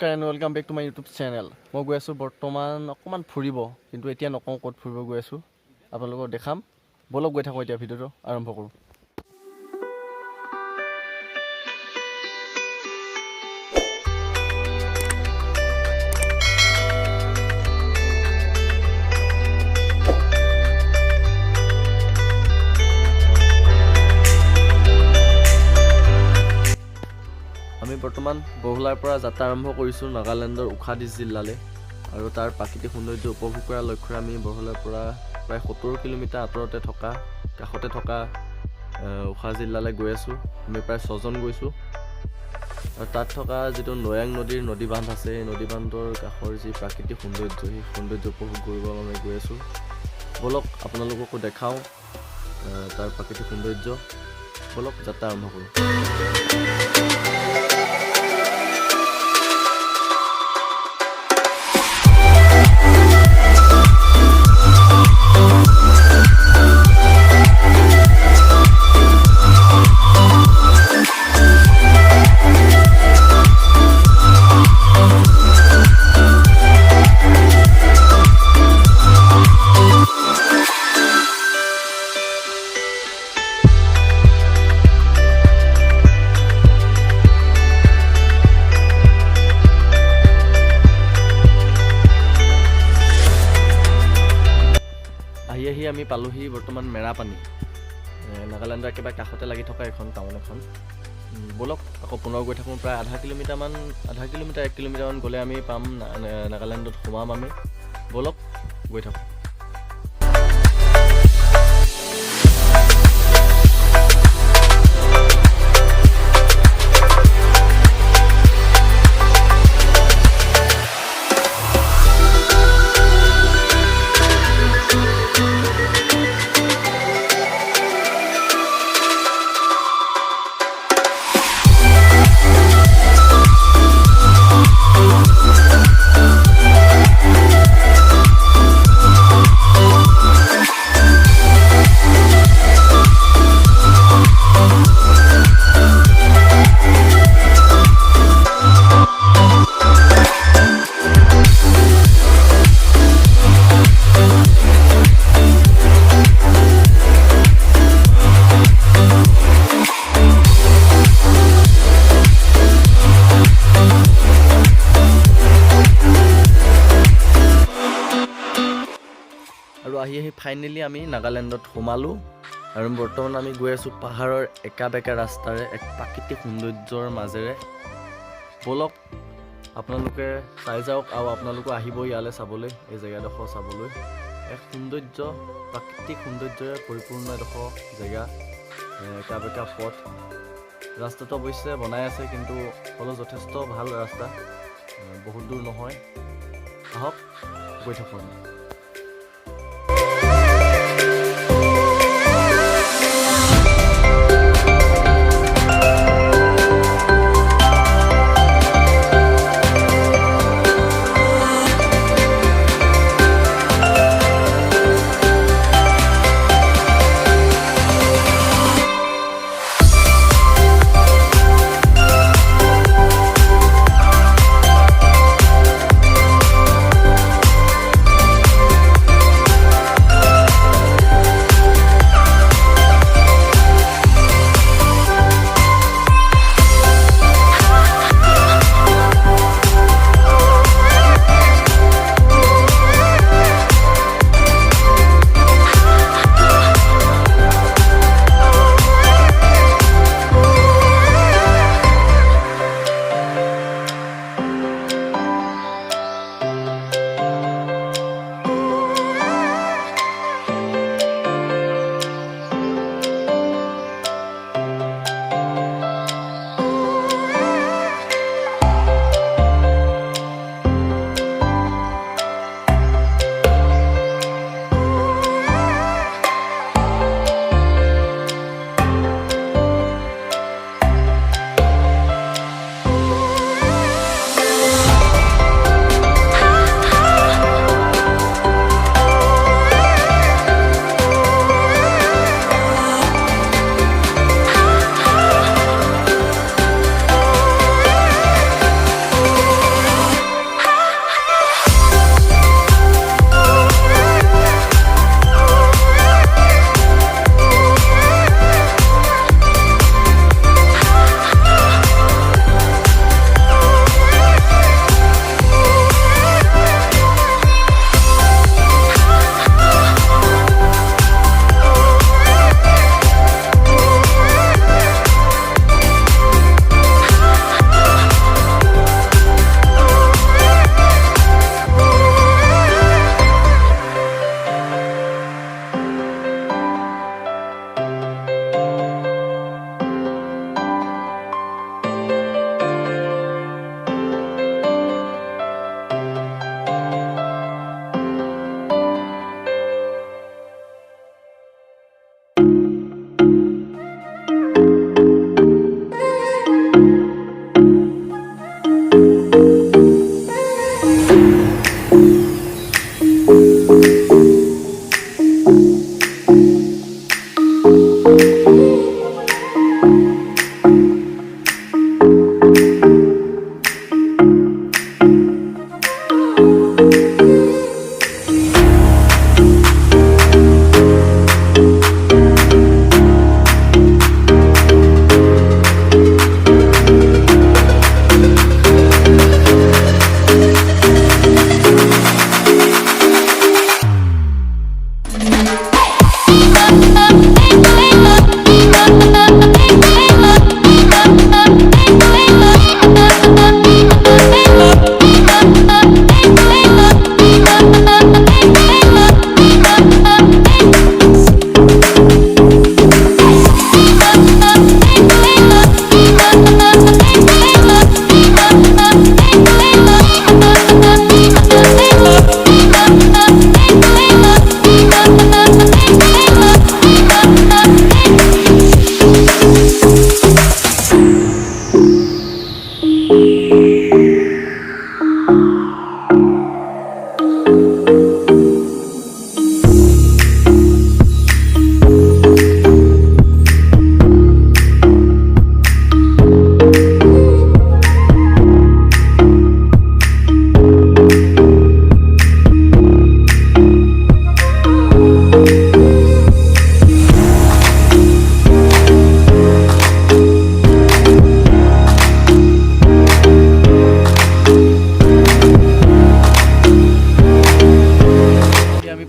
নমস্কাৰ and welcome back to my YouTube channel. মই গৈ আছোঁ বৰ্তমান অকণমান ফুৰিব, কিন্তু এতিয়া নকওঁ ক'ত ফুৰিব গৈ আছোঁ, আপোনালোকক দেখাম। ব'লক গৈ থাকোঁ, এতিয়া ভিডিঅ'টো আৰম্ভ কৰোঁ। আমি বৰ্তমান বৰহোলাৰ পৰা যাত্ৰা আৰম্ভ কৰিছোঁ নাগালেণ্ডৰ উখাদি জিলালৈ, আৰু তাৰ প্ৰাকৃতিক সৌন্দৰ্য উপভোগ কৰাৰ লক্ষ্যৰে আমি বৰহোলাৰ পৰা প্ৰায় 70 কিলোমিটাৰ আঁতৰতে থকা কাষতে থকা উখাদি জিলালৈ গৈ আছোঁ। আমি প্ৰায় 6 জন গৈছোঁ, আৰু তাত থকা যিটো দয়াং নদীৰ নদী বান্ধ আছে, সেই নদী বান্ধৰ কাষৰ যি প্ৰাকৃতিক সৌন্দৰ্য, সেই সৌন্দৰ্য উপভোগ কৰিব আমি গৈ আছোঁ। ব'লক আপোনালোককো দেখাওঁ তাৰ প্ৰাকৃতিক সৌন্দৰ্য। ব'লক যাত্ৰা আৰম্ভ কৰোঁ। আহি আমি পালোহি বৰ্তমান মেৰাপানী, নাগালেণ্ডৰ একেবাৰে কাষতে লাগি থকা এখন টাউন এখন। ব'লক আকৌ পুনৰ গৈ থাকোঁ। প্ৰায় আধা কিলোমিটাৰ 1 কিলোমিটাৰমান গ'লে আমি পাম নাগালেণ্ডত সোমাম আমি। ব'লক গৈ থাকোঁ। আৰু আহি ফাইনেলি আমি নাগালেণ্ডত সোমালোঁ, আৰু বৰ্তমান আমি গৈ আছোঁ পাহাৰৰ একা বেকা ৰাস্তাৰে এক প্ৰাকৃতিক সৌন্দৰ্যৰ মাজেৰে। ব'লক আপোনালোকে চাই যাওক, আৰু আপোনালোকে আহিব ইয়ালৈ চাবলৈ, এই জেগাডোখৰ চাবলৈ। এক সৌন্দৰ্য, প্ৰাকৃতিক সৌন্দৰ্যৰে পৰিপূৰ্ণ এডোখৰ জেগা, একা বেকা পথ। ৰাস্তাটো অৱশ্যে বনাই আছে, কিন্তু হ'লেও যথেষ্ট ভাল ৰাস্তা, বহুত দূৰ নহয়। আহক গৈ থাকোঁ আমি।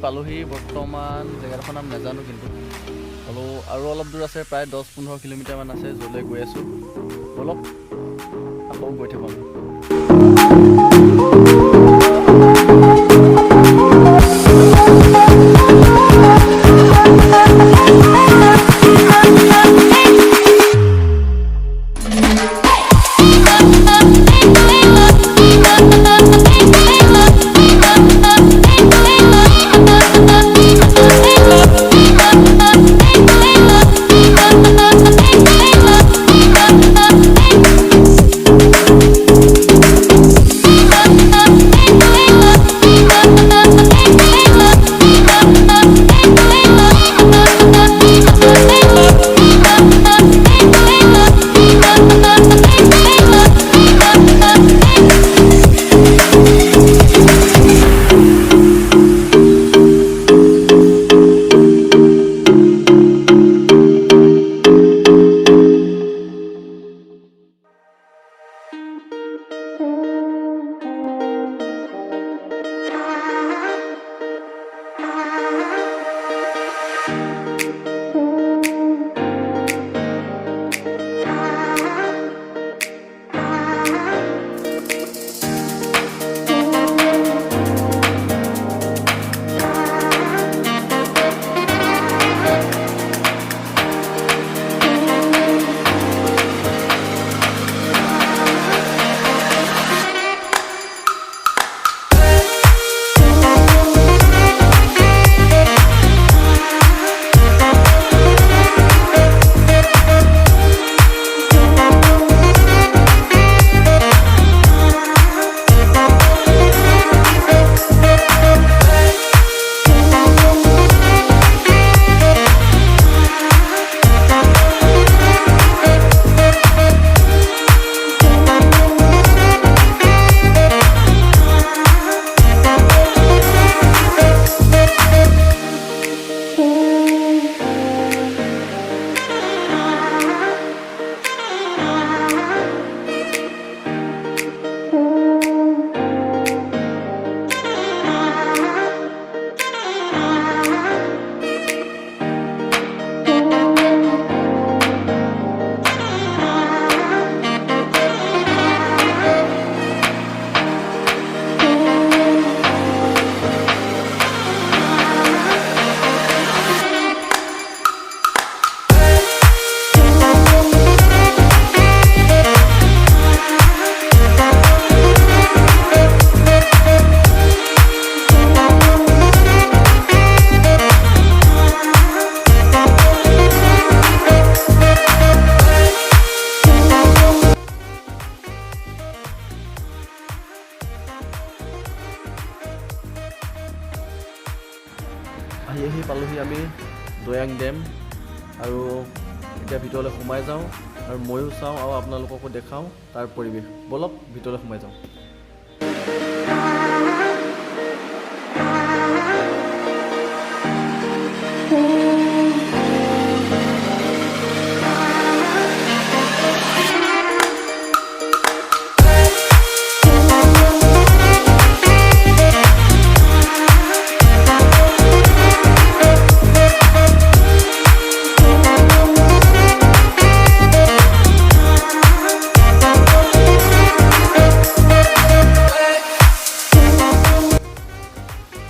পালোহি বৰ্তমান জেগাডোখৰ নাম নাজানো কিন্তু আৰু অলপ দূৰ আছে প্ৰায় 10-15 কিলোমিটাৰমান আছে য'লৈ গৈ আছোঁ অলপ আকৌ গৈ থাকোঁ আহি পালোহি আমি দয়াং ডেম আৰু এতিয়া ভিতৰলৈ সোমাই যাওঁ আৰু ময়ো চাওঁ আৰু আপোনালোককো দেখাওঁ তাৰ পৰিৱেশ বলক ভিতৰলৈ সোমাই যাওঁ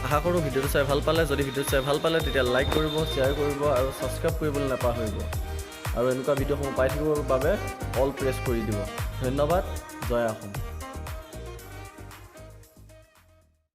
আশা কৰোঁ ভিডিঅ'টো চাই ভাল পালে যদি ভিডিঅ'টো চাই ভাল পালে তেতিয়া লাইক কৰিব শ্বেয়াৰ কৰিব আৰু ছাবস্ক্ৰাইব কৰিবলৈ নাপাহৰিব আৰু এনেকুৱা ভিডিঅ'সমূহ পাই থাকিবৰ বাবে অল প্ৰেছ কৰি দিব ধন্যবাদ জয় অসম